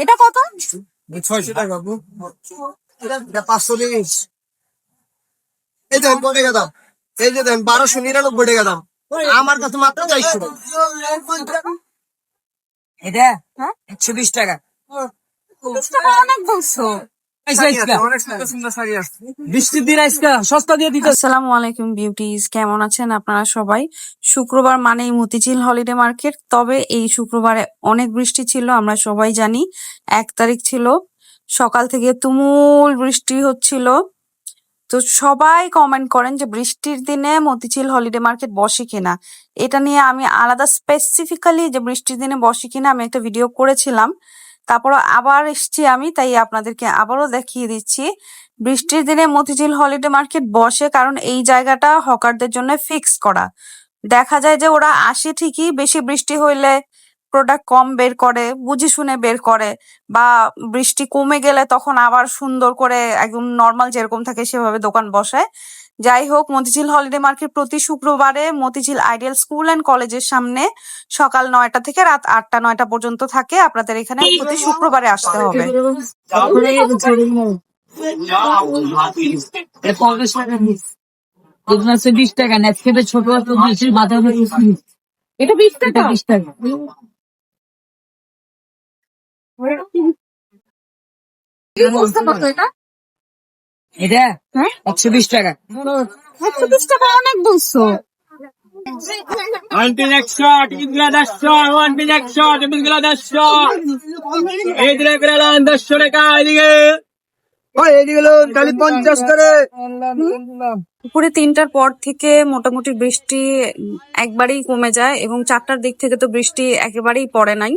এটা কত? 600 টাকা আপু। এটা 530। এই দেন কত টাকা দাম? এই যে দেন 1299 টাকা দাম। আমার কাছে মাত্র 400 টাকা। এটা 120 টাকা। 20 টাকা অনেক বলছো। বৃষ্টির দিন আজকে সস্তা দিয়ে দিতে। আসসালামু আলাইকুম বিউটিজ, কেমন আছেন আপনারা সবাই? শুক্রবার মানেই মতিঝিল হলিডে মার্কেট। তবে এই শুক্রবারে অনেক বৃষ্টি ছিল, আমরা সবাই জানি। 1 তারিখ ছিল, সকাল থেকে তুমুল বৃষ্টি হচ্ছিল। তো সবাই কমেন্ট করেন যে বৃষ্টির দিনে মতিঝিল হলিডে মার্কেট বসে কিনা। এটা নিয়ে আমি আলাদা স্পেসিফিক্যালি যে বৃষ্টির দিনে বসে কিনা আমি একটা ভিডিও করেছিলাম। তারপর আবার এসছি আমি, তাই আপনাদেরকে আবারও দেখিয়ে দিচ্ছি। বৃষ্টির দিনে মতিঝিল হলিডে মার্কেট বসে, কারণ এই জায়গাটা হকারদের জন্য ফিক্স করা। দেখা যায় যে ওরা আসে ঠিকই, বেশি বৃষ্টি হইলে প্রোডাক্ট কম বের করে, বুঝে শুনে বের করে, বা বৃষ্টি কমে গেলে তখন আবার সুন্দর করে একদম নর্মাল যেরকম থাকে সেভাবে দোকান বসায়। যাই হোক, মতিঝিল হলিডে মার্কেট প্রতি শুক্রবারে মতিঝিল আইডিয়াল স্কুল অ্যান্ড কলেজের সামনে সকাল 9টা থেকে রাত 8টা-9টা পর্যন্ত থাকে। আপনাদের এখানে প্রতি শুক্রবারে আসতে হবে। এগুলো হচ্ছে 20 টাকা, নেটকেটে ছোট বাধা এটা 20 টাকা। 20 টাকা। এটা এটা হ্যাঁ 120 টাকা। 120 টাকা অনেক বলছো। খালি 50 করে। দুপুরে 3টার পর থেকে মোটামুটি বৃষ্টি একবারেই কমে যায়, এবং 4টার দিক থেকে তো বৃষ্টি একেবারেই পড়ে নাই।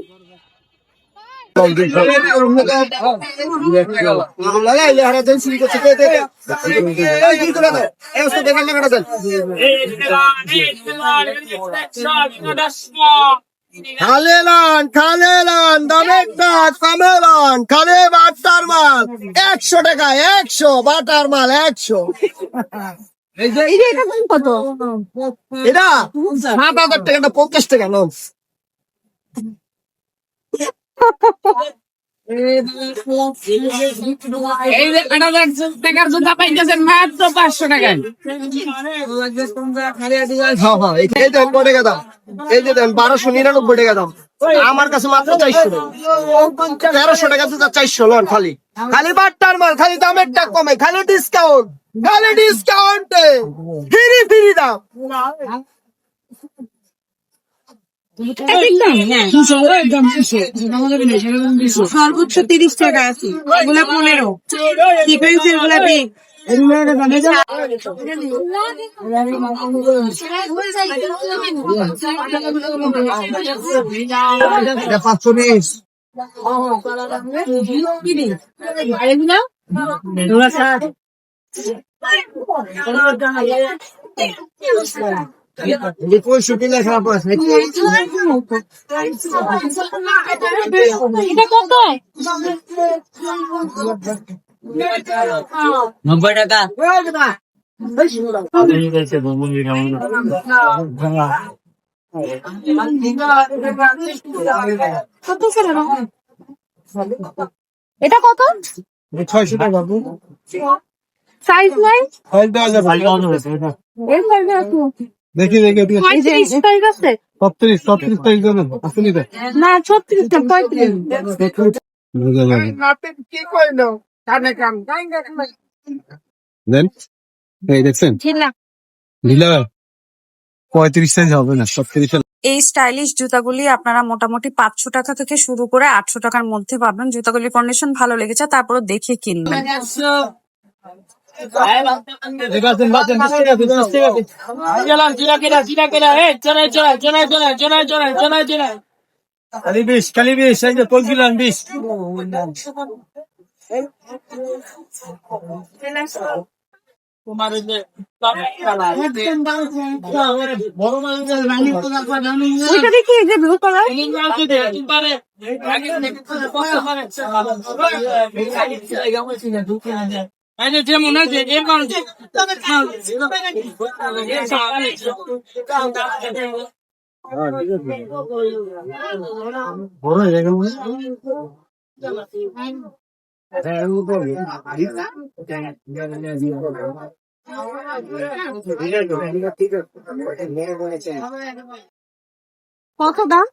খালেলান খালেলান দামের দাঁত কামেলান খালে বাটার মাল 100 টাকা, 100 বাটার মাল 100। এটা দাম কত? এটা 7,000 টাকা, 50 টাকা লস। এই যে 8,000 টাকার জুতা পাইতেছেন মাত্র 500 টাকায়। এই দেন কত টাকা দাম? এই যে দেন 1299 টাকা দাম। আমার কাছে মাত্র 400 টাকা। 1300 টাকা জুতা 400 লন। খালি খালি বাটার মাল, খালি দামের টাকা কমে, খালি ডিসকাউন্ট, খালি ডিসকাউন্টে ফ্রি ফ্রি দাম। সর্বোচ্চ 30 টাকা আছে, এগুলা 15। ডিফারেন্সের গুলা পে এটা 520। পঁয়ষট্টি লেখা আছে। এটা কত? 90 টাকা। কত ছিল না? এটা কত? 600 টাকা আপু। সাইজ নাই? সাইজ দেওয়া যাবে। এর সাইজ আছে। দেখি দেখি দেখি। 35 সাইজ আছে? 36 সাইজ দেবেন আসলে দেন। না 36 টা 35। বুঝা যাবে। কি কইলো? কানে কান দেন। এই দেখছেন ছিলা ঢিলা 35 সাইজ হবে না, 36। এই স্টাইলিশ জুতাগুলি আপনারা মোটামুটি 500 টাকা থেকে শুরু করে 800 টাকার মধ্যে পাবেন। জুতাগুলির কন্ডিশন ভালো লেগেছে, তারপরে দেখে কিনবেন। খালি 20 খালি 20 এই যে পলকিলাম 20। তোমার এই যে ওইটা দেখি, এই যে ব্লু কালার। যেমন আছে বড় হয়ে গেল। কত দাম?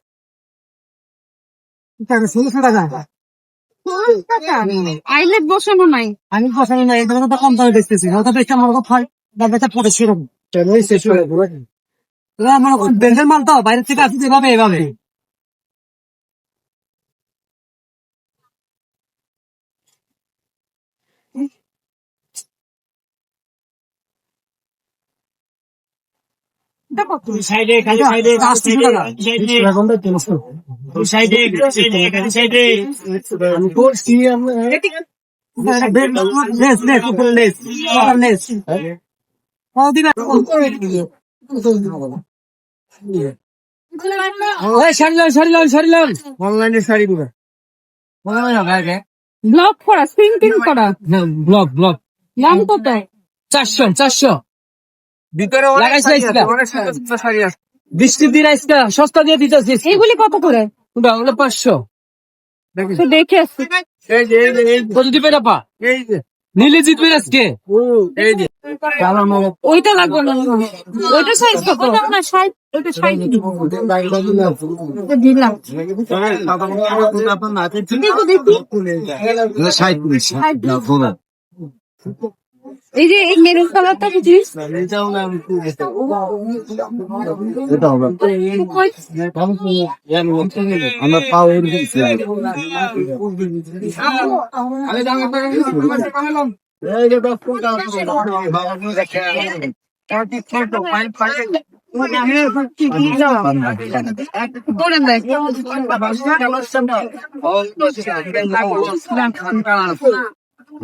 1600 টাকা। আইলেট বসানো নাই। আমি পছন্দ না, এই দোকানে তো কম দামে বেচতেছি, ওটা বেচতে আমার হয় দামটা পড়ে সেরকম। আমার দেশের মাল তো বাইরে থেকে আসছে এভাবে এভাবে। সাইডে খালি সাইডে 800 টাকা। এখন তো 300। সাইডে সাইডে আমি করছি অনলাইনে শাড়ি গুলো ব্লক করা, প্রিন্টিং করা। ব্লগ ব্লগ দাম কত? 400 ভিতরে লাগাইছে আজকে। অনেক সুন্দর শাড়ি আছে। বৃষ্টির দিন আজকে সস্তা দিয়ে দিতেছি। এগুলি কত করে? ওটা হলো 500। তো দেখে আসছি। এই যে কত দিবে আপা? এই যে নিলে জিতবে আজকে। এই যে ওইটা লাগবে না, ওইটা সাইজ কত? না 60, ওইটা 60 দিলাম। এই যে এই মেরুন কালারটা বুঝিস? আমরা পাও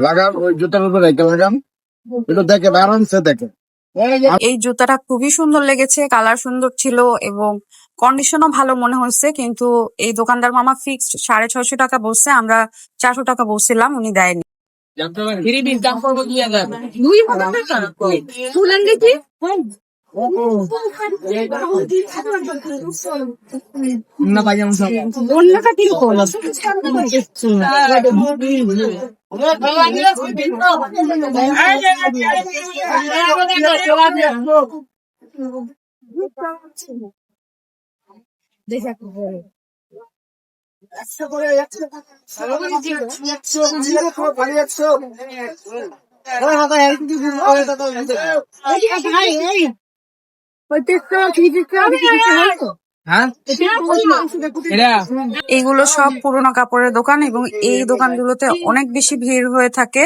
লাগাম ওই জুতার উপরে রেখে লাগাম, এটা দেখে আরামসে দেখে। এই জুতাটা খুবই সুন্দর লেগেছে, কালার সুন্দর ছিল এবং কন্ডিশনও ভালো মনে হয়েছে, কিন্তু এই দোকানদার মামা ফিক্সড 650 টাকা বলছে, আমরা 400 টাকা বলছিলাম, উনি দেয়নি। দাম করবো 2000। 2000 টাকা ফুলান দেখি। না ভাই আমি সব অন্যটা ঠিক করলাম। এইগুলো সব পুরোনো কাপড়ের দোকান এবং এই দোকানগুলোতে অনেক বেশি ভিড় হয়ে থাকে।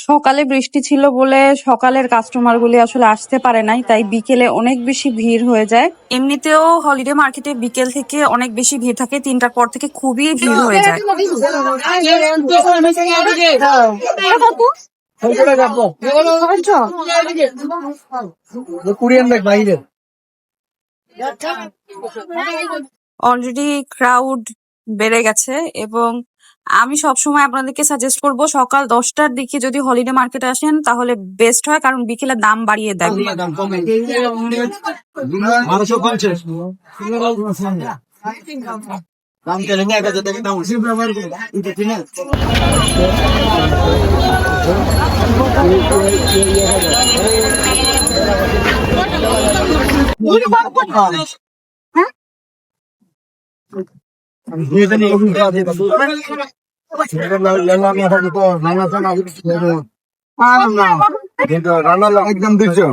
সকালে বৃষ্টি ছিল বলে সকালের কাস্টমার গুলি আসলে আসতে পারে নাই, তাই বিকেলে অনেক বেশি ভিড় হয়ে যায়। এমনিতেও হলিডে মার্কেটে বিকেল থেকে অনেক বেশি ভিড় থাকে, 3টার পর থেকে খুবই ভিড় হয়ে যায়। কুরিয়ান দেখ বাইরে অলরেডি ক্রাউড বেড়ে গেছে এবং আমি সবসময় আপনাদেরকে সাজেস্ট করব সকাল 10টার দিকে যদি হলিডে মার্কেটে আসেন তাহলে বেস্ট হয়, কারণ বিকেলে দাম বাড়িয়ে দেয়। 1250 দাম কেন 1000 টাকা দাম আছে ব্যবহার করে এটা কিনা একদম 200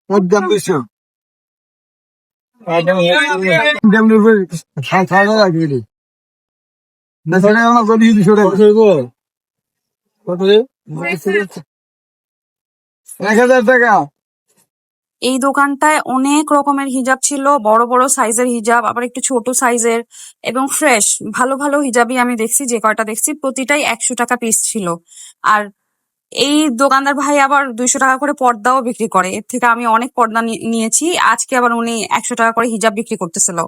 একদম 200 1000 টাকা। এই দোকানটায় অনেক রকমের হিজাব ছিল, বড় বড় সাইজের হিজাব, আবার একটু ছোট সাইজের এবং ফ্রেশ ভালো ভালো হিজাবই আমি দেখছি, যে কয়টা দেখছি প্রতিটাই 100 টাকা পিস ছিল। আর এই দোকানদার ভাই আবার 200 টাকা করে পর্দাও বিক্রি করে, এর থেকে আমি অনেক পর্দা নিয়েছি। আজকে আবার উনি 100 টাকা করে হিজাব বিক্রি করতেছিল।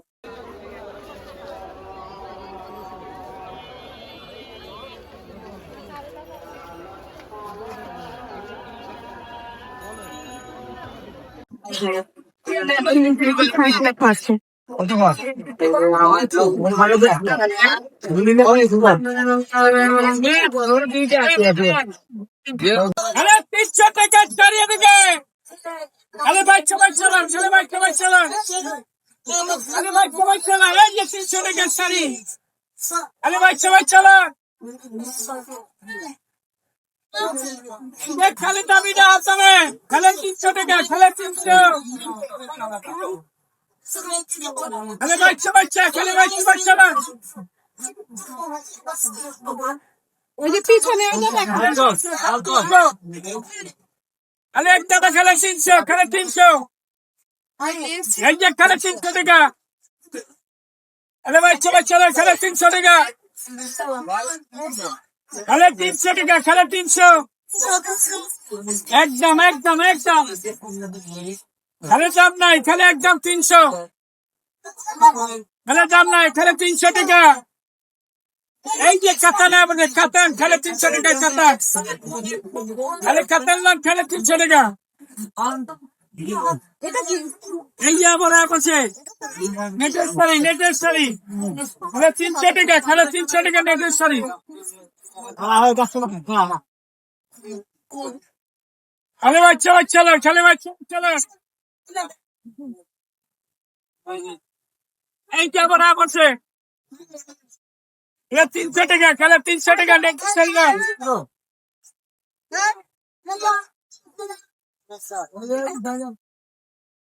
আরে 300 টাকা ছাড়িয়ে দিকে আরে ভাই সবাই চলান ছেলে ভাই সবাই চলান আরে ভাই সবাই চলান এই যে 300 টাকা শাড়ি আরে ভাই সবাই চলান খালি দাবি না আসবে খালি 300 টাকা খালি 300 আরে ভাই সবাই চলান খালি ভাই সবাই চলান ওই যে পিছনে ওই যে দেখো আরে একটা খালি 300 খালি 300 এই যে খালি 300 টাকা আরে ভাই সবাই চলান খালি 300 টাকা খালি 300 টাকা খালি 300 একদম একদম একদম খালি দাম নাই খালি একদম 300 খালি দাম নাই খালি 300 টাকা এই যে কাতান আমাদের কাতান খালি 300 টাকা কাতান খালি কাতান লাম খালি 300 টাকা এই যে আমার আছে নেটের শাড়ি খালি 300 টাকা খালি 300 টাকা নেটের শাড়ি খালি বাচ্চা বাচ্চা লোক খালি বাচ্চা বাচ্চা লোক এই যে আমার আছে 300 টাকা খালি 300 টাকা নেটের শাড়ি